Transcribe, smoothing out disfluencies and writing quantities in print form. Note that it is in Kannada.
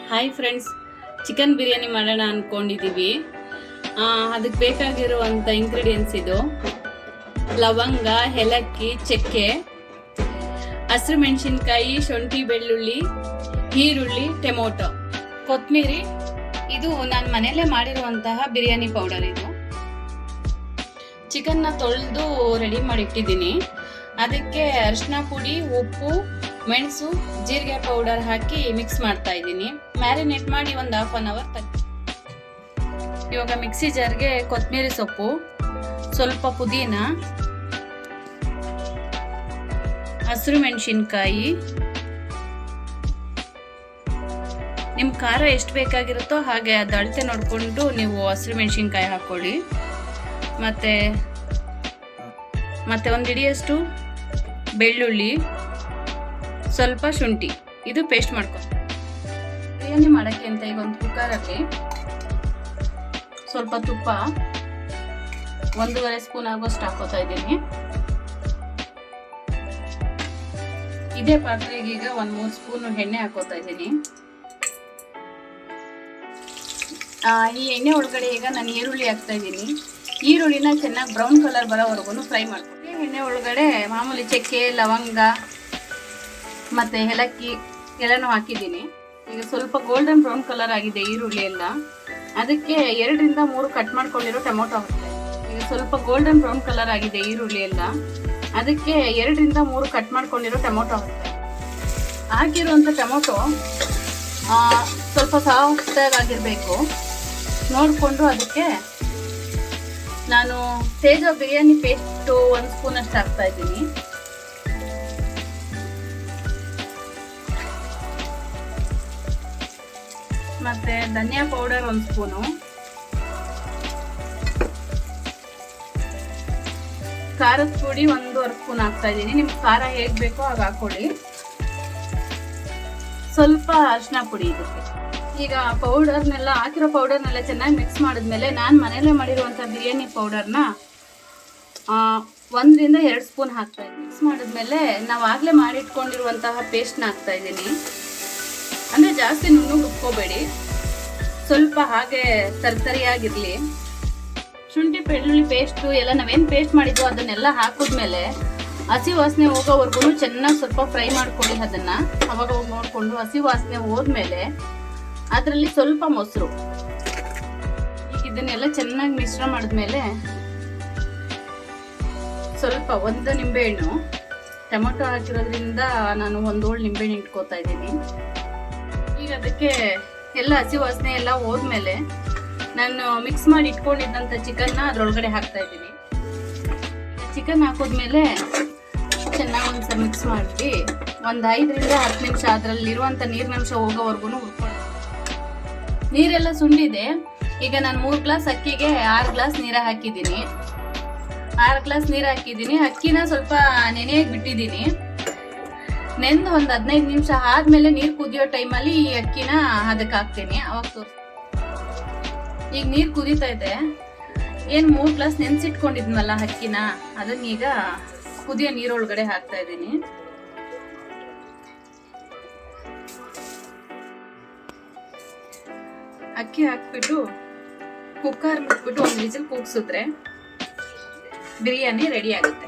ಹಾಯ್ ಫ್ರೆಂಡ್ಸ್, ಚಿಕನ್ ಬಿರಿಯಾನಿ ಮಾಡೋಣ ಅಂದ್ಕೊಂಡಿದ್ದೀವಿ. ಅದಕ್ಕೆ ಬೇಕಾಗಿರುವಂಥ ಇಂಗ್ರೀಡಿಯೆಂಟ್ಸ್ ಇದು: ಲವಂಗ, ಏಲಕ್ಕಿ, ಚಕ್ಕೆ, ಹಸಿರು ಮೆಣಸಿನ್ಕಾಯಿ, ಶುಂಠಿ, ಬೆಳ್ಳುಳ್ಳಿ, ಈರುಳ್ಳಿ, ಟೊಮೊಟೊ, ಕೊತ್ತಂಬರಿ. ಇದು ನಾನು ಮನೆಯಲ್ಲೇ ಮಾಡಿರುವಂತಹ ಬಿರಿಯಾನಿ ಪೌಡರ್. ಇದು ಚಿಕನ್ನ ತೊಳೆದು ರೆಡಿ ಮಾಡಿ ಇಟ್ಟಿದ್ದೀನಿ. ಅದಕ್ಕೆ ಅರಿಶಿನ ಪುಡಿ, ಉಪ್ಪು, ಮೆಣಸು, ಜೀರಿಗೆ ಪೌಡರ್ ಹಾಕಿ ಮಿಕ್ಸ್ ಮಾಡ್ತಾ ಇದ್ದೀನಿ. ಮ್ಯಾರಿನೇಟ್ ಮಾಡಿ ಒಂದು ಹಾಫ್ ಅನ್ ಅವರ್ ಇವಾಗ ಮಿಕ್ಸಿ ಜಾರ್ಗೆ ಕೊತ್ತಂಬರಿ ಸೊಪ್ಪು, ಸ್ವಲ್ಪ ಪುದೀನ, ಹಸಿರು ಮೆಣಸಿನ್ಕಾಯಿ, ನಿಮ್ಮ ಖಾರ ಎಷ್ಟು ಬೇಕಾಗಿರುತ್ತೋ ಹಾಗೆ ಅದು ಅಳತೆ ನೋಡಿಕೊಂಡು ನೀವು ಹಸಿರು ಮೆಣಸಿನ್ಕಾಯಿ ಹಾಕ್ಕೊಳ್ಳಿ. ಮತ್ತೆ ಒಂದು ಹಿಡಿಯಷ್ಟು ಬೆಳ್ಳುಳ್ಳಿ, ಸ್ವಲ್ಪ ಶುಂಠಿ, ಇದು ಪೇಸ್ಟ್ ಮಾಡ್ಕೊಂಡು ಬಿರಿಯಾನಿ ಮಾಡೋಕ್ಕೆ ಅಂತ ಈಗ ಒಂದು ಕುಕ್ಕರಲ್ಲಿ ಸ್ವಲ್ಪ ತುಪ್ಪ 1.5 ಸ್ಪೂನ್ ಆಗೋಷ್ಟು ಹಾಕೋತಾ ಇದ್ದೀನಿ. ಇದೇ ಪಾತ್ರೆಗೆ ಈಗ 1-3 ಸ್ಪೂನ್ ಎಣ್ಣೆ ಹಾಕೋತಾ ಇದ್ದೀನಿ. ಈ ಎಣ್ಣೆ ಒಳಗಡೆ ಈಗ ನಾನು ಈರುಳ್ಳಿ ಹಾಕ್ತಾ ಇದ್ದೀನಿ. ಈರುಳ್ಳಿನ ಚೆನ್ನಾಗಿ ಬ್ರೌನ್ ಕಲರ್ ಬರೋವರೆಗೂ ಫ್ರೈ ಮಾಡ್ತೀನಿ. ಎಣ್ಣೆ ಒಳಗಡೆ ಮಾಮೂಲಿ ಚಕ್ಕೆ, ಲವಂಗ ಮತ್ತು ಏಲಕ್ಕಿ ಎಲ್ಲನೂ ಹಾಕಿದ್ದೀನಿ. ಈಗ ಸ್ವಲ್ಪ ಗೋಲ್ಡನ್ ಬ್ರೌನ್ ಕಲರ್ ಆಗಿದೆ ಈರುಳ್ಳಿ ಎಲ್ಲ. ಅದಕ್ಕೆ 2-3 ಕಟ್ ಮಾಡ್ಕೊಂಡಿರೋ ಟೊಮೊಟೊ ಹಾಕ್ತೀನಿ. ಈಗ ಸ್ವಲ್ಪ ಗೋಲ್ಡನ್ ಬ್ರೌನ್ ಕಲರ್ ಆಗಿದೆ ಈರುಳ್ಳಿ ಎಲ್ಲ. ಅದಕ್ಕೆ 2-3 ಕಟ್ ಮಾಡ್ಕೊಂಡಿರೋ ಟೊಮೊಟೊ ಹಾಕ್ತೀನಿ. ಹಾಕಿರುವಂಥ ಟೊಮೊಟೊ ಸ್ವಲ್ಪ ಸಾಫ್ಟಾಗಿ ಆಗಿರಬೇಕು ನೋಡಿಕೊಂಡು ಅದಕ್ಕೆ ನಾನು ತೇಜ ಬಿರಿಯಾನಿ ಪೇಸ್ಟು 1 ಸ್ಪೂನ್ ಅಷ್ಟು ಹಾಕ್ತಾ ಇದ್ದೀನಿ. ಮತ್ತೆ ಧನಿಯಾ ಪೌಡರ್ 1 ಸ್ಪೂನು, ಖಾರದ ಪುಡಿ 1.5 ಸ್ಪೂನ್ ಹಾಕ್ತಾ ಇದ್ದೀನಿ. ನಿಮ್ಗೆ ಖಾರ ಹೇಗೆ ಬೇಕೋ ಹಾಗೆ ಹಾಕೊಳ್ಳಿ. ಸ್ವಲ್ಪ ಅರಿಶಿನ ಪುಡಿ ಇದಕ್ಕೆ. ಈಗ ಪೌಡರ್ನೆಲ್ಲ ಹಾಕಿರೋ ಪೌಡರ್ನೆಲ್ಲ ಚೆನ್ನಾಗಿ ಮಿಕ್ಸ್ ಮಾಡಿದ್ಮೇಲೆ ನಾನು ಮನೆಯಲ್ಲೇ ಮಾಡಿರುವಂಥ ಬಿರಿಯಾನಿ ಪೌಡರ್ನ 1-2 ಸ್ಪೂನ್ ಹಾಕ್ತಾ ಇದ್ದೀನಿ. ಮಿಕ್ಸ್ ಮಾಡಿದ್ಮೇಲೆ ನಾವು ಆಗಲೇ ಮಾಡಿಟ್ಕೊಂಡಿರುವಂತಹ ಪೇಸ್ಟ್ನ ಹಾಕ್ತಾ ಇದ್ದೀನಿ. ಅಂದರೆ ಜಾಸ್ತಿ ನುಣ್ಣಗೆ ರುಬ್ಕೋಬೇಡಿ, ಸ್ವಲ್ಪ ಹಾಗೆ ತರ್ತರಿಯಾಗಿರಲಿ. ಶುಂಠಿ ಬೆಳ್ಳುಳ್ಳಿ ಪೇಸ್ಟು ಎಲ್ಲ ನಾವೇನು ಪೇಸ್ಟ್ ಮಾಡಿದ್ವೋ ಅದನ್ನೆಲ್ಲ ಹಾಕಿದ್ಮೇಲೆ ಹಸಿ ವಾಸನೆ ಹೋಗೋವರೆಗೂ ಚೆನ್ನಾಗಿ ಸ್ವಲ್ಪ ಫ್ರೈ ಮಾಡ್ಕೊಳ್ಳಿ ಅದನ್ನು. ಅವಾಗ ನೋಡಿಕೊಂಡು ಹಸಿ ವಾಸನೆ ಹೋದ್ಮೇಲೆ ಅದರಲ್ಲಿ ಸ್ವಲ್ಪ ಮೊಸರು, ಈಗ ಇದನ್ನೆಲ್ಲ ಚೆನ್ನಾಗಿ ಮಿಶ್ರ ಮಾಡಿದ್ಮೇಲೆ ಸ್ವಲ್ಪ 1 ನಿಂಬೆಹಣ್ಣು, ಟೊಮೊಟೊ ಹಾಕಿರೋದ್ರಿಂದ ನಾನು 1 ಹೋಳು ನಿಂಬೆಹಣ್ಣು ಇಟ್ಕೋತಾ ಇದ್ದೀನಿ. ಈಗ ಅದಕ್ಕೆ ಎಲ್ಲ ಹಸಿ ವಾಸನೆ ಎಲ್ಲ ಹೋದ್ಮೇಲೆ ನಾನು ಮಿಕ್ಸ್ ಮಾಡಿ ಇಟ್ಕೊಂಡಿದ್ದಂಥ ಚಿಕನ್ನ ಅದರೊಳಗಡೆ ಹಾಕ್ತಾ ಇದ್ದೀನಿ. ಚಿಕನ್ ಹಾಕೋದ್ಮೇಲೆ ಚೆನ್ನಾಗಿ ಒಂದ್ಸಲ ಮಿಕ್ಸ್ ಮಾಡಿ ಒಂದು 5-10 ನಿಮಿಷ ಅದರಲ್ಲಿರುವಂಥ ನೀರಿನಂಶ ಹೋಗೋವರೆಗೂ ಹುರ್ಕೊಂಡು. ನೀರೆಲ್ಲ ಸುಂಡಿದೆ. ಈಗ ನಾನು 3 ಗ್ಲಾಸ್ ಅಕ್ಕಿಗೆ 6 ಗ್ಲಾಸ್ ನೀರು ಹಾಕಿದ್ದೀನಿ. 6 ಗ್ಲಾಸ್ ನೀರು ಹಾಕಿದ್ದೀನಿ. ಅಕ್ಕಿನ ಸ್ವಲ್ಪ ನೆನೆಯಾಗಿ ಬಿಟ್ಟಿದ್ದೀನಿ. ನೆಂದು ಒಂದು 15 ನಿಮಿಷ ಆದಮೇಲೆ ನೀರು ಕುದಿಯೋ ಟೈಮಲ್ಲಿ ಈ ಅಕ್ಕಿನ ಅದಕ್ಕೆ ಹಾಕ್ತೀನಿ. ಅವಾಗ ಈಗ ನೀರು ಕುದೀತಾ ಇದೆ. ಏನು 3 ಗ್ಲಾಸ್ ನೆನೆಸಿಟ್ಕೊಂಡಿದ್ನಲ್ಲ ಅಕ್ಕಿನ, ಅದನ್ನೀಗ ಕುದಿಯೋ ನೀರೊಳಗಡೆ ಹಾಕ್ತಾ ಇದ್ದೀನಿ. ಅಕ್ಕಿ ಹಾಕ್ಬಿಟ್ಟು ಕುಕ್ಕರ್ ಮುಟ್ಬಿಟ್ಟು 1 ವಿಸಿಲ್ ಕೂಗ್ಸಿದ್ರೆ ಬಿರಿಯಾನಿ ರೆಡಿ ಆಗುತ್ತೆ.